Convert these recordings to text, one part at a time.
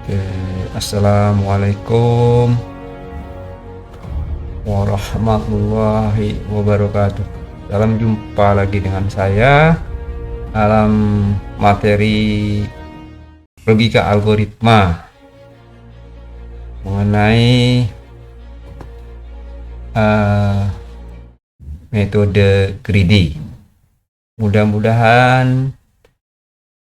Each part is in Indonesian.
Oke, Assalamualaikum warahmatullahi wabarakatuh. Salam jumpa lagi dengan saya dalam materi logika algoritma mengenai metode greedy. Mudah-mudahan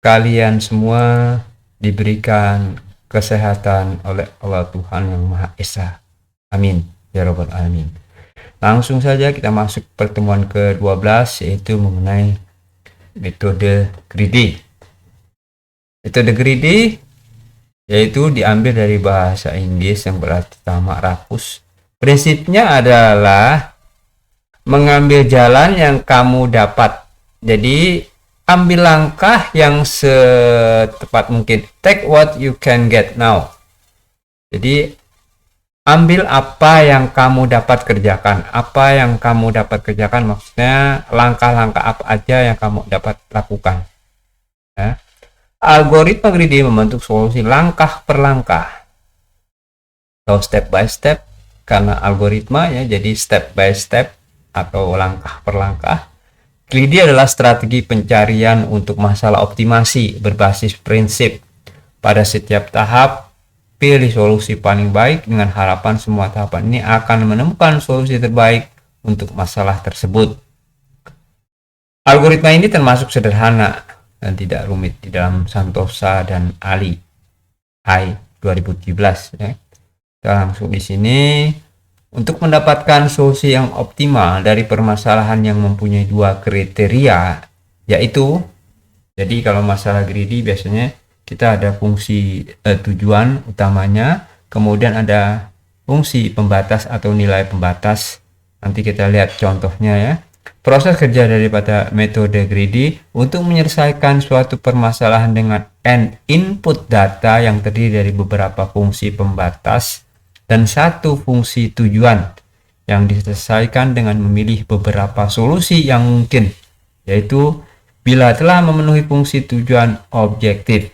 kalian semua diberikan kesehatan oleh Allah Tuhan Yang Maha Esa. Amin ya Rabbal Alamin. Langsung saja kita masuk pertemuan ke-12, yaitu mengenai metode greedy. Metode greedy yaitu diambil dari bahasa Inggris yang berarti tamak rakus. Prinsipnya adalah mengambil jalan yang kamu dapat. Jadi ambil langkah yang setepat mungkin. Take what you can get now. Jadi ambil apa yang kamu dapat kerjakan. Apa yang kamu dapat kerjakan maksudnya langkah-langkah apa aja yang kamu dapat lakukan. Ya. Algoritma greedy membentuk solusi langkah per langkah atau step by step, karena algoritma ya, jadi step by step atau langkah per langkah. Greedy adalah strategi pencarian untuk masalah optimasi berbasis prinsip. Pada setiap tahap, pilih solusi paling baik dengan harapan semua tahapan ini akan menemukan solusi terbaik untuk masalah tersebut. Algoritma ini termasuk sederhana dan tidak rumit di dalam Santosa dan Ali 2017. Ya. Kita langsung di sini. Untuk mendapatkan solusi yang optimal dari permasalahan yang mempunyai dua kriteria, yaitu, jadi kalau masalah greedy biasanya kita ada fungsi tujuan utamanya, kemudian ada fungsi pembatas atau nilai pembatas. Nanti kita lihat contohnya ya. Proses kerja daripada metode greedy untuk menyelesaikan suatu permasalahan dengan n input data yang terdiri dari beberapa fungsi pembatas dan satu fungsi tujuan yang diselesaikan dengan memilih beberapa solusi yang mungkin, yaitu bila telah memenuhi fungsi tujuan objektif.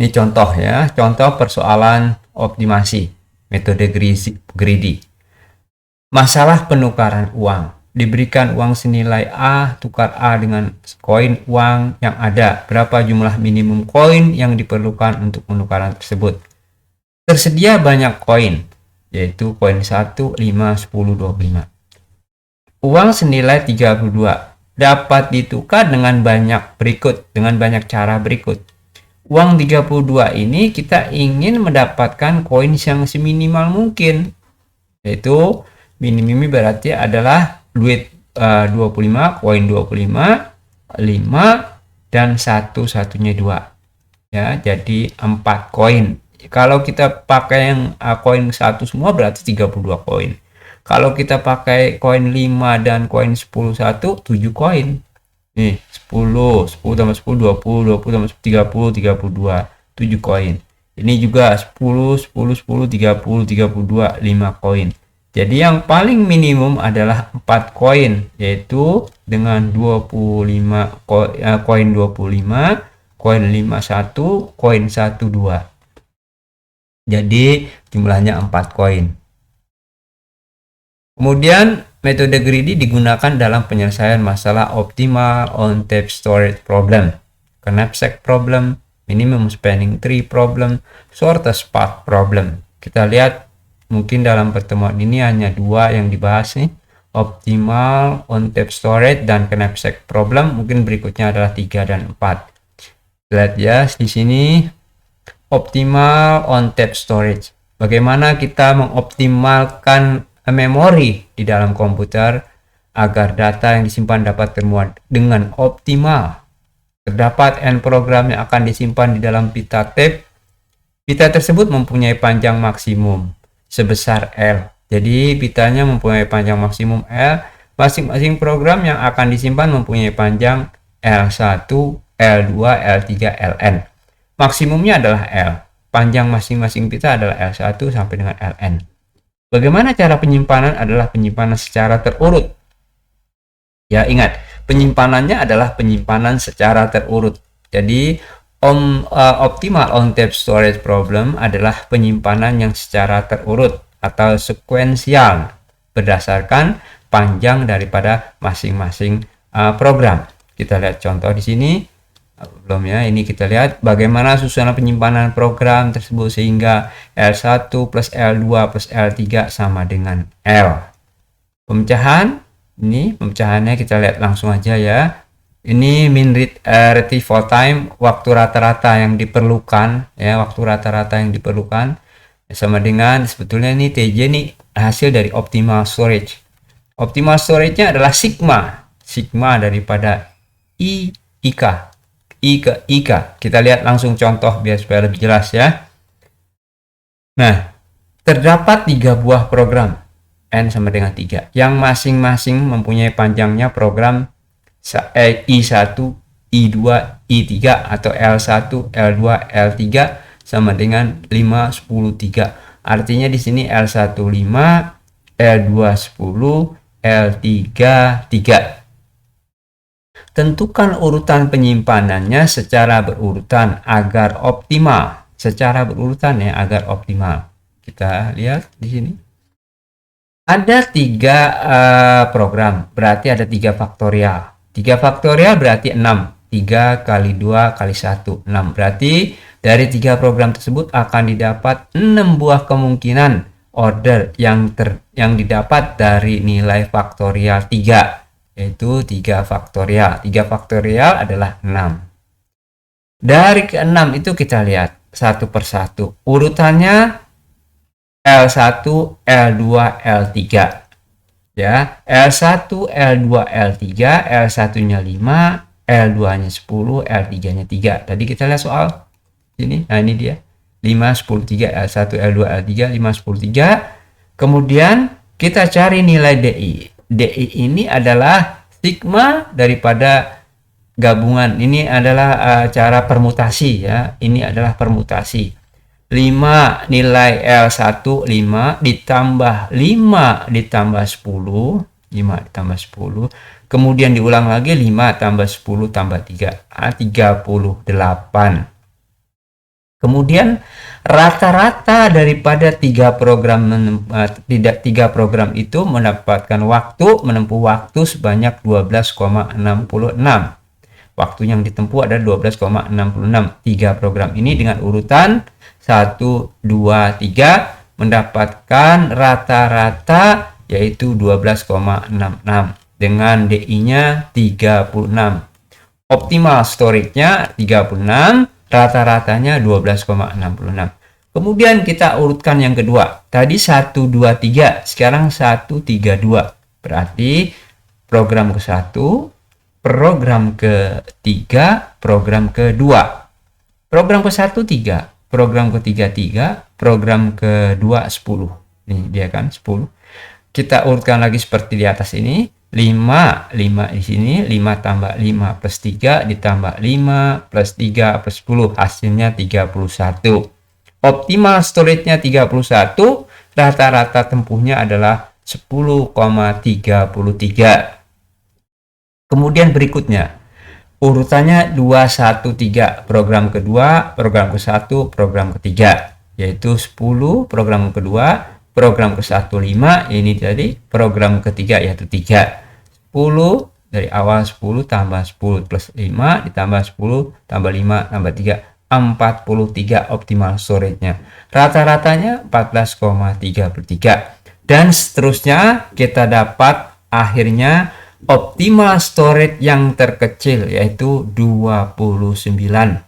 Ini contoh ya, contoh persoalan optimasi metode greedy. Masalah penukaran uang. Diberikan uang senilai A, tukar A dengan koin uang yang ada. Berapa jumlah minimum koin yang diperlukan untuk penukaran tersebut? Tersedia banyak koin, yaitu koin 1, 5, 10, 25. Uang senilai 32 dapat ditukar dengan banyak cara berikut. Uang 32 ini kita ingin mendapatkan koin yang seminimal mungkin, yaitu minimum berarti adalah duit 25, koin 25, 5, dan satunya 2. Ya, jadi 4 koin. Kalau kita pakai yang koin 1 semua berarti 32 koin. Kalau kita pakai koin 5 dan koin 10 1, 7 koin. Nih, 10 tambah 10, 20 tambah 10, 30, 32, 7 koin. Ini juga 10, 30, 32, 5 koin. Jadi yang paling minimum adalah 4 koin, yaitu dengan 25 koin 25, koin 5 1, koin 1 2. Jadi jumlahnya 4 koin. Kemudian metode greedy digunakan dalam penyelesaian masalah optimal on-tape storage problem, knapsack problem, minimum spanning tree problem, shortest path problem. Kita lihat mungkin dalam pertemuan ini hanya 2 yang dibahas nih, optimal on-tape storage dan knapsack problem. Mungkin berikutnya adalah 3 dan 4. Lihat ya di sini. Optimal on-tape storage. Bagaimana kita mengoptimalkan memori di dalam komputer agar data yang disimpan dapat termuat dengan optimal. Terdapat n program yang akan disimpan di dalam pita tape. Pita tersebut mempunyai panjang maksimum sebesar L. Jadi pitanya mempunyai panjang maksimum L. Masing-masing program yang akan disimpan mempunyai panjang L1, L2, L3, Ln. Maksimumnya adalah L. Panjang masing-masing pita adalah L1 sampai dengan Ln. Bagaimana cara penyimpanan? Adalah penyimpanan secara terurut. Ya, ingat, penyimpanannya adalah penyimpanan secara terurut. Jadi Optimal on-tap storage problem adalah penyimpanan yang secara terurut atau sekuensial berdasarkan panjang daripada masing-masing program. Kita lihat contoh di sini. Belum ya, ini kita lihat bagaimana susunan penyimpanan program tersebut sehingga L1 plus L2 plus L3 sama dengan L. Pemecahan, ini pemecahannya kita lihat langsung aja ya. Ini mean retrieval time, waktu rata-rata yang diperlukan ya, waktu rata-rata yang diperlukan sama dengan, sebetulnya ini TJ ini hasil dari optimal storage. Optimal storage-nya adalah sigma daripada IK. Kita lihat langsung contoh biar supaya lebih jelas ya. Nah, terdapat 3 buah program N sama dengan 3 yang masing-masing mempunyai panjangnya program I1, I2, I3 atau L1, L2, L3 sama dengan 5, 10, 3. Artinya di sini L1 5, L2 10, L3 3. Tentukan urutan penyimpanannya secara berurutan agar optimal. Secara berurutan ya, agar optimal. Kita lihat di sini. Ada 3 program, berarti ada 3 faktorial. 3 faktorial berarti 6. 3 kali 2 kali 1, 6. Berarti dari 3 program tersebut akan didapat 6 buah kemungkinan order yang didapat dari nilai faktorial 3, yaitu 3 faktorial. 3 faktorial adalah 6. Dari ke-6 itu kita lihat satu persatu. Urutannya L1, L2, L3. Ya, L1, L2, L3, L1-nya 5, L2-nya 10, L3-nya 3. Tadi kita lihat soal ini. Nah, ini dia. 5, 10, 3, L1, L2, L3, 5, 10, 3. Kemudian kita cari nilai DI. DI ini adalah sigma daripada gabungan. Ini adalah cara permutasi ya. Ini adalah permutasi. 5 nilai L1 5 ditambah 5 ditambah 10, 5 ditambah 10, kemudian diulang lagi 5 tambah 10 tambah 3, 38. Kemudian rata-rata daripada 3 program itu mendapatkan menempuh waktu sebanyak 12,66. Waktu yang ditempuh adalah 12,66. 3 program ini dengan urutan 1, 2, 3 mendapatkan rata-rata yaitu 12,66 dengan DI-nya 36. Optimal storage-nya 36, rata-ratanya 12,66. Kemudian kita urutkan yang kedua. Tadi 1, 2, 3, sekarang 1, 3, 2. Berarti program ke-1, program ke-3, program ke-2. Program ke-1 3, program ke-3 3, program ke-2 10. Ini dia kan 10. Kita urutkan lagi seperti di atas ini. 5 di sini, 5 tambah 5 plus 3 ditambah 5 plus 3 plus 10, hasilnya 31. Optimal storage-nya 31, rata-rata tempuhnya adalah 10,33. Kemudian berikutnya urutannya 2, 1, 3, program kedua, program ke-1, program ketiga, yaitu 10, program kedua, program ke-1 5, ini tadi program ketiga yaitu 3. 10 dari awal 10 tambah 10 plus 5 ditambah 10 tambah 5 tambah 3, 43 optimal storage-nya. Rata-ratanya 14,33. Dan seterusnya kita dapat akhirnya optimal storage yang terkecil yaitu 29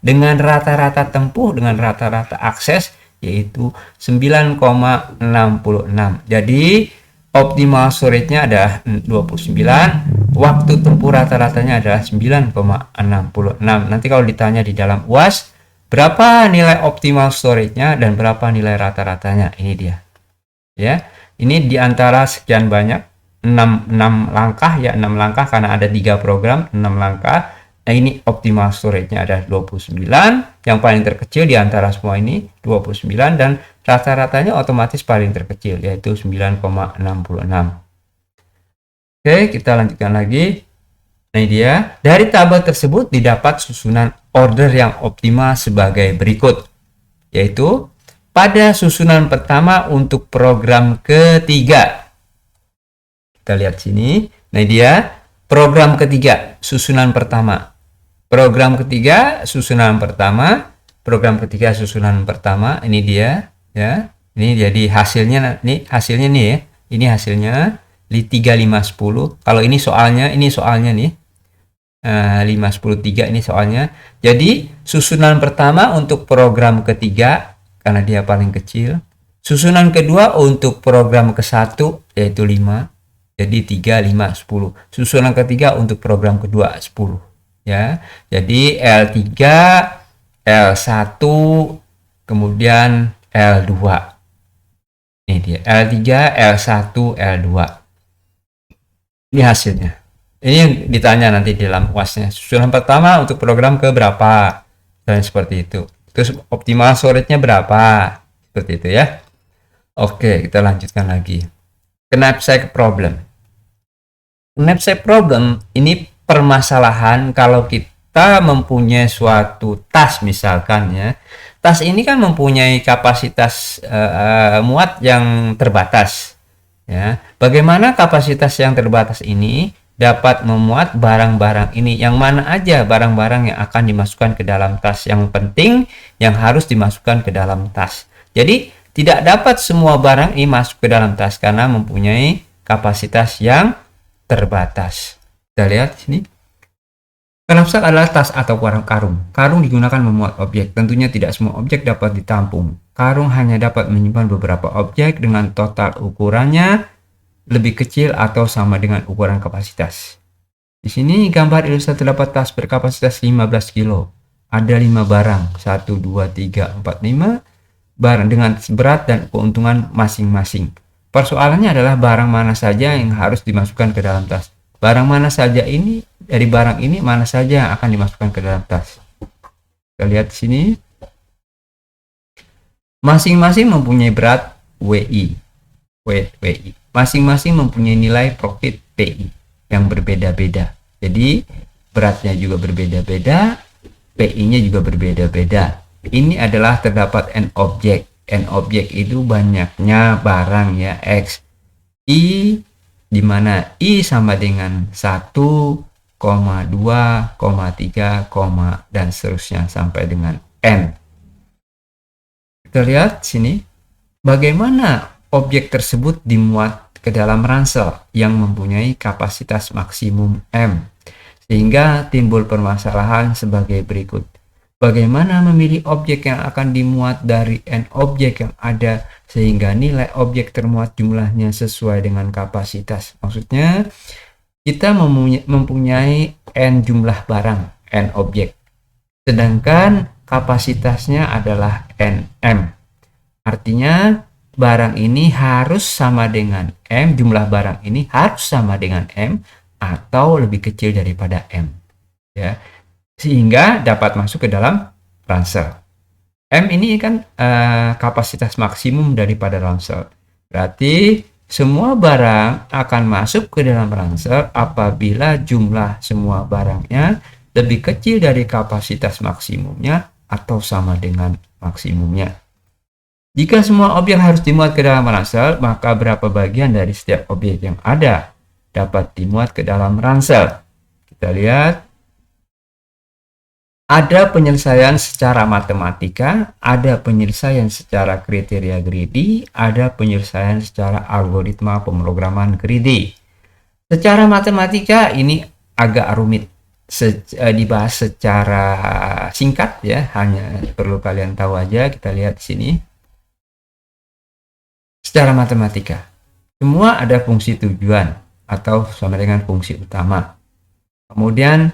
dengan rata-rata tempuh, dengan rata-rata akses yaitu 9,66. Jadi optimal storage-nya adalah 29, waktu tempuh rata-ratanya adalah 9,66. Nanti kalau ditanya di dalam UAS berapa nilai optimal storage-nya dan berapa nilai rata-ratanya, ini dia. Ya, ini diantara sekian banyak 6 langkah ya, 6 langkah karena ada 3 program, 6 langkah. Nah, ini optimal storage-nya ada 29, yang paling terkecil di antara semua ini 29 dan rata-ratanya otomatis paling terkecil yaitu 9,66. Oke, kita lanjutkan lagi. Nah, ini dia. Dari tabel tersebut didapat susunan order yang optimal sebagai berikut, yaitu pada susunan pertama untuk program ketiga. Kita lihat sini. Nah, dia program ketiga, susunan pertama. Program ketiga, susunan pertama. Program ketiga, susunan pertama. Ini dia, ya. Ini jadi hasilnya. Ini hasilnya nih ya. Ini hasilnya di 3, 5, 10. Kalau ini soalnya nih. 5, 10, 3 ini soalnya. Jadi susunan pertama untuk program ketiga karena dia paling kecil. Susunan kedua untuk program ke-1 yaitu 5. Jadi 3, 5, 10. Susunan ketiga untuk program kedua 10. Ya. Jadi L3, L1, kemudian L2. Ini dia L3, L1, L2. Ini hasilnya. Ini yang ditanya nanti di dalam UASnya. Susunan pertama untuk program ke berapa? Dan seperti itu. Terus optimal storage-nya berapa? Seperti itu ya. Oke, kita lanjutkan lagi. Knapsack problem. Knapsack problem ini permasalahan kalau kita mempunyai suatu tas misalkan ya. Tas ini kan mempunyai kapasitas muat yang terbatas. Ya, bagaimana kapasitas yang terbatas ini dapat memuat barang-barang ini? Yang mana aja barang-barang yang akan dimasukkan ke dalam tas? Yang penting yang harus dimasukkan ke dalam tas. Jadi tidak dapat semua barang ini masuk ke dalam tas karena mempunyai kapasitas yang terbatas. Kita lihat sini. Knapsack adalah tas atau karung. Karung digunakan memuat objek. Tentunya tidak semua objek dapat ditampung. Karung hanya dapat menyimpan beberapa objek dengan total ukurannya lebih kecil atau sama dengan ukuran kapasitas. Di sini gambar ilustrasi terdapat tas berkapasitas 15 kg. Ada 5 barang, 1, 2, 3, 4, 5 barang dengan berat dan keuntungan masing-masing. Persoalannya adalah barang mana saja yang harus dimasukkan ke dalam tas. Barang mana saja ini, dari barang ini mana saja yang akan dimasukkan ke dalam tas. Kita lihat di sini. Masing-masing mempunyai berat WI. Masing-masing mempunyai nilai profit PI yang berbeda-beda. Jadi beratnya juga berbeda-beda, PI-nya juga berbeda-beda. Ini adalah terdapat N objek. N objek itu banyaknya barang ya, X. I di mana I sama dengan 1, 2, 3, dan seterusnya sampai dengan N. Kita lihat sini bagaimana objek tersebut dimuat ke dalam ransel yang mempunyai kapasitas maksimum M, sehingga timbul permasalahan sebagai berikut. Bagaimana memilih objek yang akan dimuat dari N objek yang ada sehingga nilai objek termuat jumlahnya sesuai dengan kapasitas. Maksudnya kita mempunyai N jumlah barang, N objek, sedangkan kapasitasnya adalah NM. Artinya barang ini harus sama dengan M, jumlah barang ini harus sama dengan M atau lebih kecil daripada M. Ya, sehingga dapat masuk ke dalam ransel. M ini kan kapasitas maksimum daripada ransel. Berarti semua barang akan masuk ke dalam ransel apabila jumlah semua barangnya lebih kecil dari kapasitas maksimumnya atau sama dengan maksimumnya. Jika semua objek harus dimuat ke dalam ransel, maka berapa bagian dari setiap objek yang ada dapat dimuat ke dalam ransel? Kita lihat. Ada penyelesaian secara matematika, ada penyelesaian secara kriteria greedy, ada penyelesaian secara algoritma pemrograman greedy. Secara matematika ini agak rumit, dibahas secara singkat ya, hanya perlu kalian tahu aja. Kita lihat di sini. Secara matematika, semua ada fungsi tujuan atau sama dengan fungsi utama. Kemudian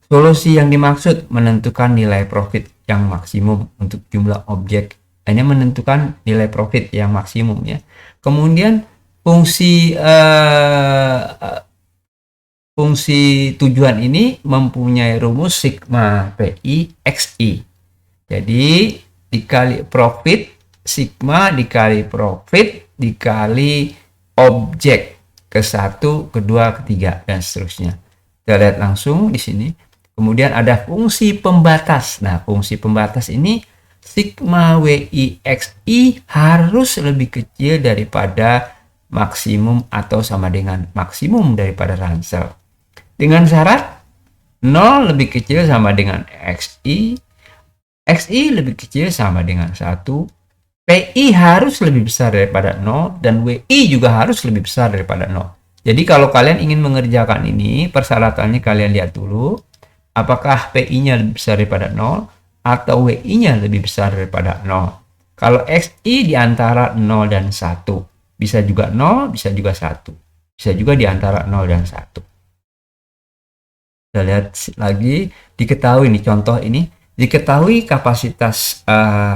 solusi yang dimaksud menentukan nilai profit yang maksimum untuk jumlah objek, hanya menentukan nilai profit yang maksimum ya. Kemudian fungsi tujuan ini mempunyai rumus sigma PI XI. Jadi dikali profit, sigma dikali profit dikali objek ke-1, ke-2, ke-3 dan seterusnya. Kita lihat langsung di sini. Kemudian ada fungsi pembatas. Nah, fungsi pembatas ini sigma WI XI harus lebih kecil daripada maksimum atau sama dengan maksimum daripada ransel. Dengan syarat 0 lebih kecil sama dengan XI, XI lebih kecil sama dengan 1, PI harus lebih besar daripada 0, dan WI juga harus lebih besar daripada 0. Jadi kalau kalian ingin mengerjakan ini, persyaratannya kalian lihat dulu. Apakah PI-nya lebih besar daripada 0 atau WI-nya lebih besar daripada 0. Kalau XI di antara 0 dan 1. Bisa juga 0, bisa juga 1. Bisa juga di antara 0 dan 1. Kita lihat lagi, diketahui nih contoh ini. Diketahui kapasitas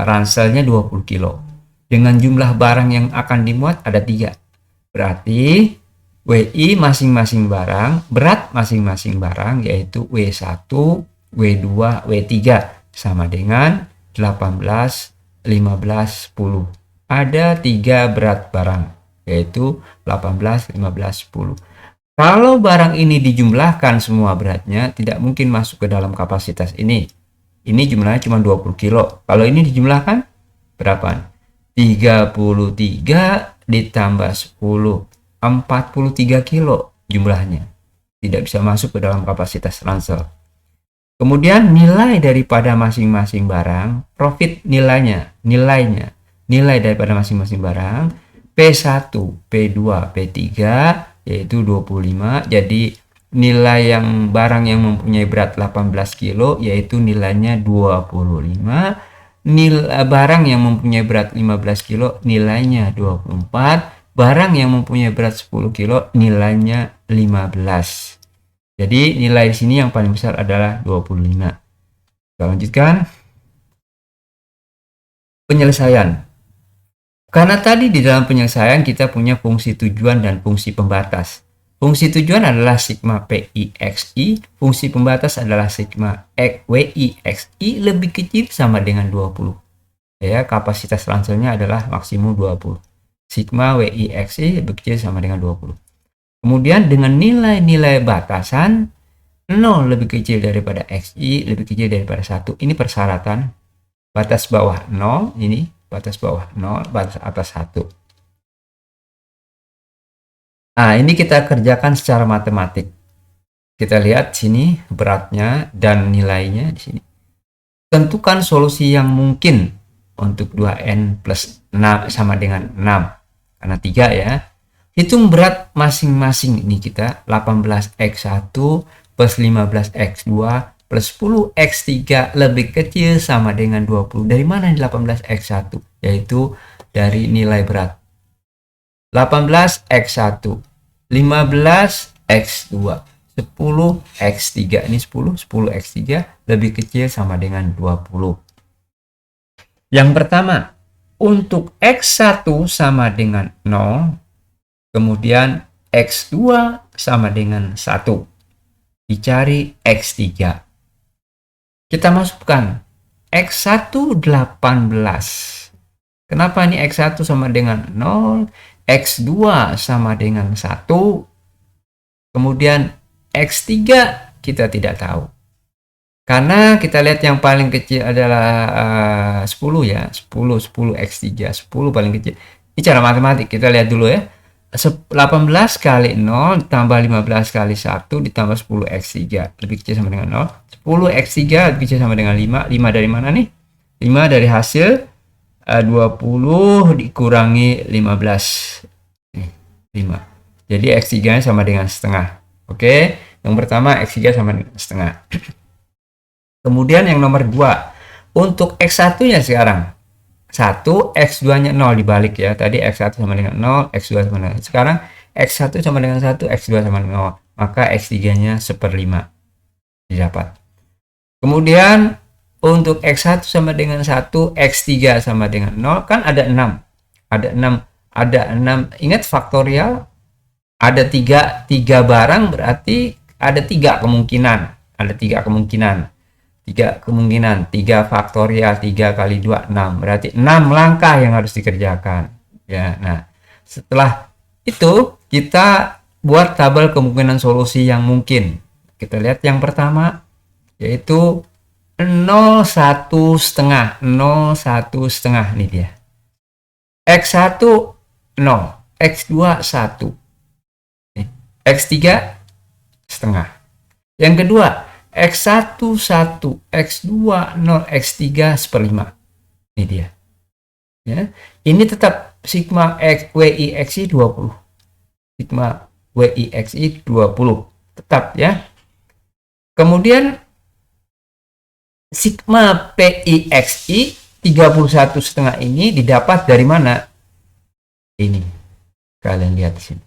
ranselnya 20 kilo. Dengan jumlah barang yang akan dimuat ada 3. Berarti WI masing-masing barang, berat masing-masing barang yaitu W1, W2, W3 sama dengan 18, 15, 10. Ada 3 berat barang yaitu 18, 15, 10. Kalau barang ini dijumlahkan semua beratnya tidak mungkin masuk ke dalam kapasitas ini. Ini jumlahnya cuma 20 kilo. Kalau ini dijumlahkan berapa? 33 ditambah 10. 43 kilo jumlahnya, tidak bisa masuk ke dalam kapasitas ransel. Kemudian nilai daripada masing-masing barang, profit nilai daripada masing-masing barang, P1, P2, P3 yaitu 25. Jadi nilai yang barang yang mempunyai berat 18 kilo yaitu nilainya 25. Nilai barang yang mempunyai berat 15 kilo nilainya 24. Barang yang mempunyai berat 10 kilo nilainya 15. Jadi nilai sini yang paling besar adalah 25. Kita lanjutkan. Penyelesaian. Karena tadi di dalam penyelesaian kita punya fungsi tujuan dan fungsi pembatas. Fungsi tujuan adalah sigma PI XI, fungsi pembatas adalah sigma WI XI lebih kecil sama dengan 20. Ya, kapasitas ranselnya adalah maksimum 20. Sigma WI XI lebih kecil sama dengan 20. Kemudian dengan nilai-nilai batasan 0 lebih kecil daripada XI, lebih kecil daripada 1. Ini persyaratan. Batas bawah 0, ini batas bawah 0, batas atas 1. Nah, ini kita kerjakan secara matematik. Kita lihat sini beratnya dan nilainya di sini. Tentukan solusi yang mungkin untuk 2N plus 6 sama dengan 6. Karena 3 ya. Hitung berat masing-masing ini kita 18x1 plus 15x2 plus 10x3 lebih kecil sama dengan 20. Dari mana 18x1? Yaitu dari nilai berat. 18x1, 15x2, 10x3. Ini 10x3 lebih kecil sama dengan 20. Yang pertama, untuk X1 sama dengan 0, kemudian X2 sama dengan 1. Dicari X3. Kita masukkan X1 18. Kenapa ini X1 sama dengan 0, X2 sama dengan 1, kemudian X3 kita tidak tahu. Karena kita lihat yang paling kecil adalah 10 ya, 10 X3, 10 paling kecil. Ini cara matematik, kita lihat dulu ya. 18 kali 0 ditambah 15 kali 1 ditambah 10 X3 lebih kecil sama dengan 0. 10 X3 lebih kecil sama dengan 5. 5 dari mana nih? 5 dari hasil 20 dikurangi 15. 5. Jadi X3 nya sama dengan setengah. Oke, yang pertama X3 sama dengan setengah. Kemudian yang nomor 2, untuk X1 nya sekarang 1, X2 nya 0 dibalik ya. Tadi X1 sama dengan 0, X2 sama dengan 1. Sekarang X1 sama dengan 1, X2 sama dengan 0. Maka X3 nya 1/5 didapat. Kemudian untuk X1 sama dengan 1, X3 sama dengan 0, kan ada 6. Ada 6. Ingat faktorial, ada 3 barang berarti ada 3 kemungkinan. Ada 3 kemungkinan. 3 faktorial 3 kali 2 6, berarti 6 langkah yang harus dikerjakan ya. Nah, setelah itu kita buat tabel kemungkinan solusi yang mungkin. Kita lihat yang pertama, yaitu 0,1 setengah, 0,1 setengah ini dia. X1 0, X2 1, X3 setengah. Yang kedua, X1 1, X2 0, X3 1/5. Ini dia. Ya. Ini tetap sigma X, WI XI 20. Sigma WI XI 20. Tetap ya. Kemudian sigma PI XI 31,5 ini didapat dari mana? Ini. Kalian lihat di sini.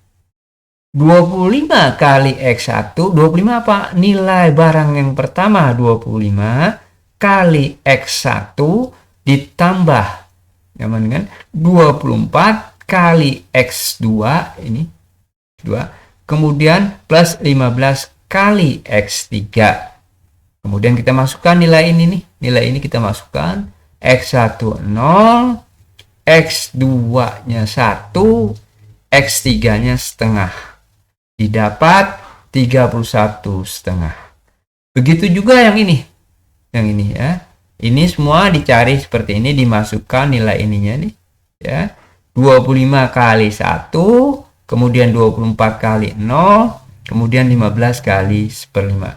25 kali X1, 25 apa? Nilai barang yang pertama 25 kali X1 ditambah kan? 24 kali X2 ini 2, kemudian plus 15 kali X3. Kemudian kita masukkan nilai ini nih. Nilai ini kita masukkan. X1 0, X2-nya 1, X3-nya setengah. Didapat 31,5. Begitu juga yang ini. Yang ini ya. Ini semua dicari seperti ini, dimasukkan nilai ininya nih. Ya. 25 kali 1, kemudian 24 kali 0, kemudian 15 kali 1/5.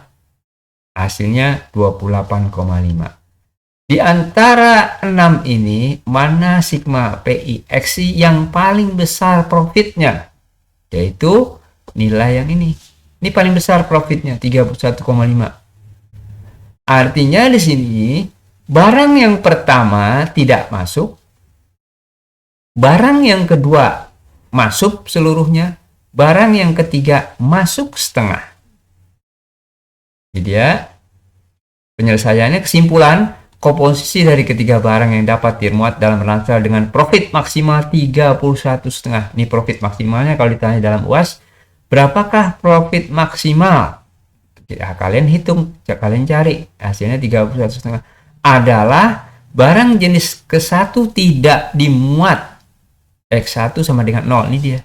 Hasilnya 28,5. Di antara 6 ini, mana sigma PI XI yang paling besar profitnya? Yaitu nilai yang ini. Ini paling besar profitnya, 31,5. Artinya di sini, barang yang pertama tidak masuk, barang yang kedua masuk seluruhnya, barang yang ketiga masuk setengah. Jadi ya, penyelesaiannya kesimpulan, komposisi dari ketiga barang yang dapat dimuat dalam ransel dengan profit maksimal 31,5. Ini profit maksimalnya kalau ditanya dalam UAS, berapakah profit maksimal? Ya, kalian hitung, kalian cari, hasilnya 31,5. Adalah barang jenis ke-1 tidak dimuat. X1 sama dengan 0, ini dia.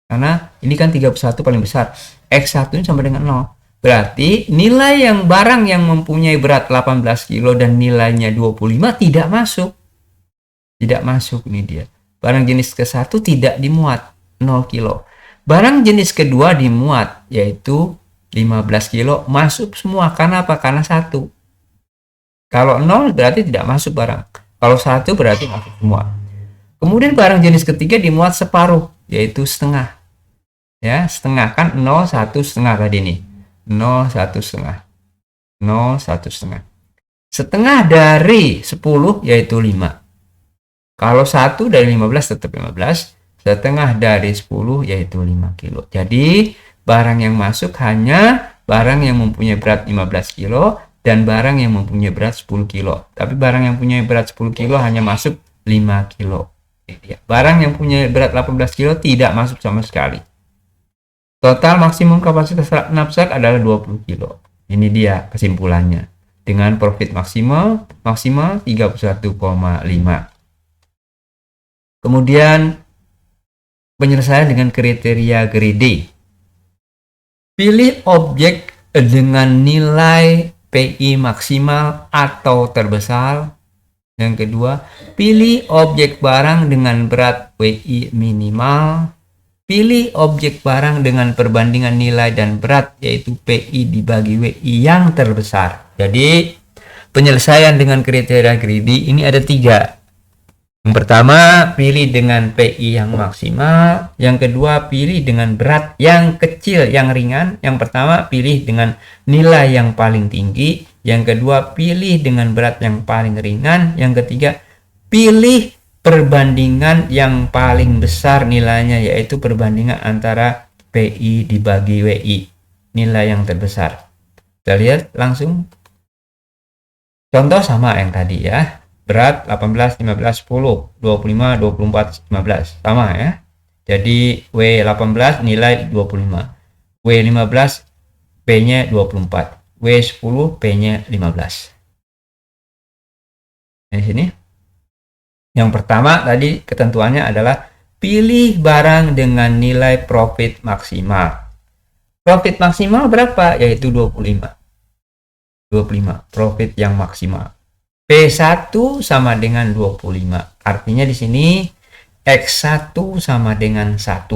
Karena ini kan 31 paling besar. X1 ini sama dengan 0. Berarti nilai yang barang yang mempunyai berat 18 kilo dan nilainya 25 tidak masuk. Tidak masuk, ini dia. Barang jenis ke-1 tidak dimuat, 0 kilo. Barang jenis kedua dimuat, yaitu 15 kilo, masuk semua. Karena apa? Karena 1. Kalau 0 berarti tidak masuk barang. Kalau 1 berarti masuk semua. Kemudian barang jenis ketiga dimuat separuh, yaitu setengah. Ya, setengah kan 0, 1,5 tadi nih. 0, 1,5. 0, 1,5. Setengah dari 10 yaitu 5. Kalau 1 dari 15 tetap 15. Setengah dari 10 yaitu 5 kilo. Jadi barang yang masuk hanya barang yang mempunyai berat 15 kilo dan barang yang mempunyai berat 10 kilo. Tapi barang yang punya berat 10 kilo hanya masuk 5 kilo. Barang yang punya berat 18 kilo tidak masuk sama sekali. Total maksimum kapasitas knapsack adalah 20 kilo. Ini dia kesimpulannya. Dengan profit maksimal 31,5. Kemudian penyelesaian dengan kriteria greedy. Pilih objek dengan nilai PI maksimal atau terbesar. Yang kedua, pilih objek barang dengan berat WI minimal. Pilih objek barang dengan perbandingan nilai dan berat, yaitu PI dibagi WI yang terbesar. Jadi, penyelesaian dengan kriteria greedy ini ada 3. Yang pertama, pilih dengan PI yang maksimal. Yang kedua, pilih dengan berat yang kecil, yang ringan. Yang pertama, pilih dengan nilai yang paling tinggi. Yang kedua, pilih dengan berat yang paling ringan. Yang ketiga, pilih perbandingan yang paling besar nilainya, yaitu perbandingan antara PI dibagi WI, nilai yang terbesar. Kita lihat langsung. Contoh sama yang tadi ya. Berat 18, 15, 10, 25, 24, 15. Sama ya. Jadi W18 nilai 25. W15 P-nya 24. W10 P-nya 15. Di sini. Yang pertama tadi ketentuannya adalah pilih barang dengan nilai profit maksimal. Profit maksimal berapa? Yaitu 25. 25, profit yang maksimal. P1 sama dengan 25. Artinya di sini X1 sama dengan 1.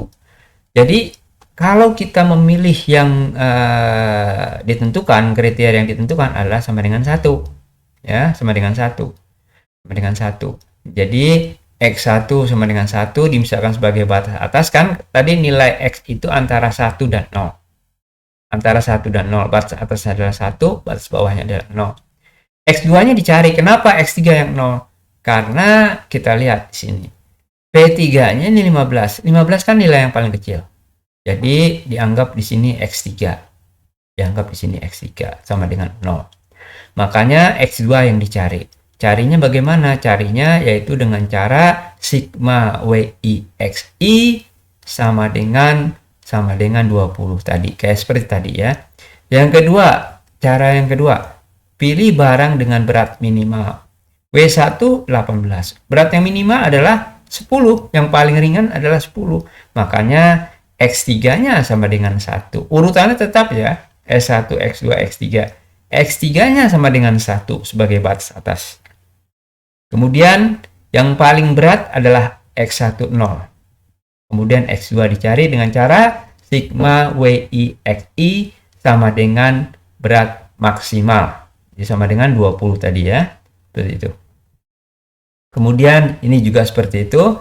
Jadi kalau kita memilih yang ditentukan, kriteria yang ditentukan adalah sama dengan 1. Ya, sama dengan 1. Sama dengan 1. Jadi X1 sama dengan 1 dimisalkan sebagai batas atas, kan tadi nilai X itu antara 1 dan 0. Antara 1 dan 0, batas atas adalah 1, batas bawahnya adalah 0. X2-nya dicari. Kenapa X3 yang 0? Karena kita lihat di sini. P3-nya ini 15. 15 kan nilai yang paling kecil. Jadi dianggap di sini X3. Dianggap di sini X3 sama dengan 0. Makanya X2 yang dicari. Carinya bagaimana? Carinya yaitu dengan cara sigma WIXI sama dengan 20 tadi. Kayak seperti tadi ya. Yang kedua, cara yang kedua, pilih barang dengan berat minimal. W1 18. Berat yang minimal adalah 10. Yang paling ringan adalah 10. Makanya X3-nya sama dengan 1. Urutannya tetap ya. S1, X2, X3. X3-nya sama dengan 1 sebagai batas atas. Kemudian yang paling berat adalah X1 0. Kemudian X2 dicari dengan cara sigma WIXI sama dengan berat maksimal. Jadi sama dengan 20 tadi ya. Seperti itu. Kemudian ini juga seperti itu.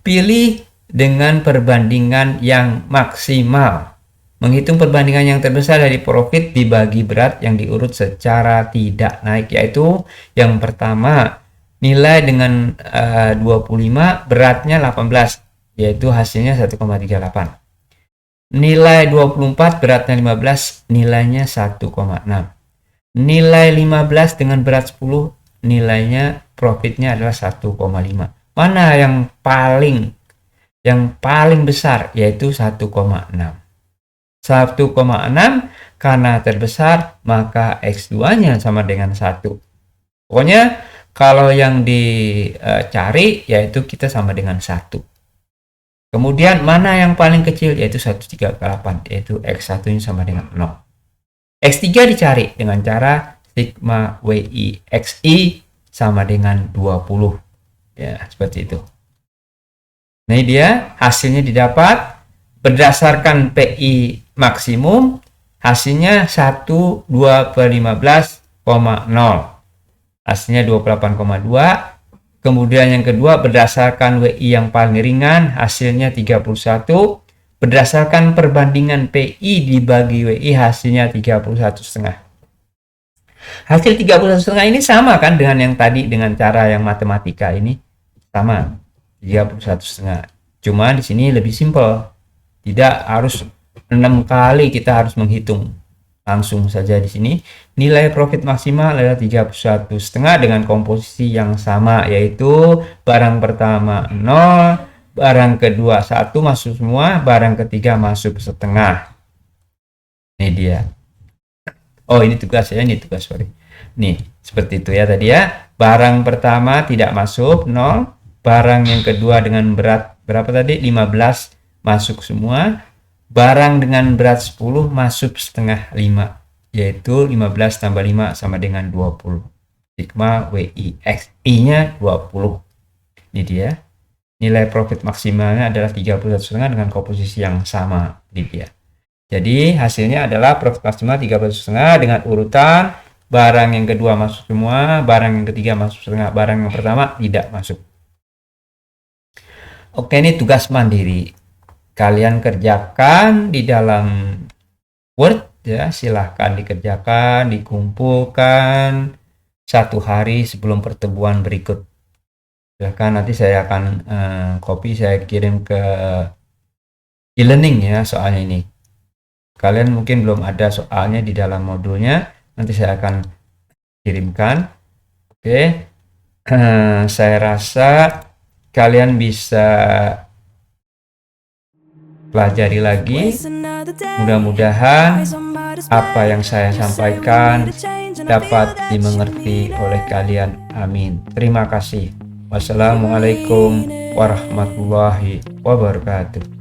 Pilih dengan perbandingan yang maksimal. Menghitung perbandingan yang terbesar dari profit dibagi berat yang diurut secara tidak naik, yaitu yang pertama nilai dengan 25, beratnya 18, yaitu hasilnya 1,38. Nilai 24, beratnya 15, nilainya 1,6. Nilai 15 dengan berat 10, nilainya profitnya adalah 1,5. Mana yang paling besar? Yaitu 1,6. 1,6 karena terbesar, maka X2-nya sama dengan 1. Pokoknya kalau yang dicari yaitu kita sama dengan 1. Kemudian mana yang paling kecil? Yaitu 138, yaitu X1-nya sama dengan 0. X3 dicari dengan cara sigma WIXI sama dengan 20. Ya, seperti itu. Nah, ini dia hasilnya didapat berdasarkan PI maksimum, hasilnya 1/2/15,0. Hasilnya 28,2. Kemudian yang kedua berdasarkan WI yang paling ringan, hasilnya 31. Berdasarkan perbandingan PI dibagi WI, hasilnya 31,5. Hasil 31,5 ini sama kan dengan yang tadi, dengan cara yang matematika ini sama 31,5. Cuma di sini lebih simpel. Tidak harus 6 kali kita harus menghitung. Langsung saja di sini nilai profit maksimal adalah 31,5 dengan komposisi yang sama, yaitu barang pertama 0, barang kedua 1 masuk semua, barang ketiga masuk setengah. Ini dia. Oh, ini tugas ya, ini tugas, sorry. Nih, seperti itu ya tadi ya. Barang pertama tidak masuk 0, barang yang kedua dengan berat berapa tadi? 15 masuk semua. Barang dengan berat 10 masuk setengah 5, yaitu 15 tambah 5 sama dengan 20. Sigma WIXI-nya 20. Ini dia. Nilai profit maksimalnya adalah 31,5 dengan komposisi yang sama. Ini dia. Jadi hasilnya adalah profit maksimal 31,5 dengan urutan barang yang kedua masuk semua, barang yang ketiga masuk setengah, barang yang pertama tidak masuk. Oke, ini tugas mandiri. Kalian kerjakan di dalam Word ya, silahkan dikerjakan, dikumpulkan 1 hari sebelum pertemuan berikut. Silahkan, nanti saya akan copy, saya kirim ke e-learning ya soalnya ini. Kalian mungkin belum ada soalnya di dalam modulnya, nanti saya akan kirimkan. Oke, saya rasa kalian bisa pelajari lagi. Mudah-mudahan apa yang saya sampaikan dapat dimengerti oleh kalian. Amin. Terima kasih. Wassalamualaikum warahmatullahi wabarakatuh.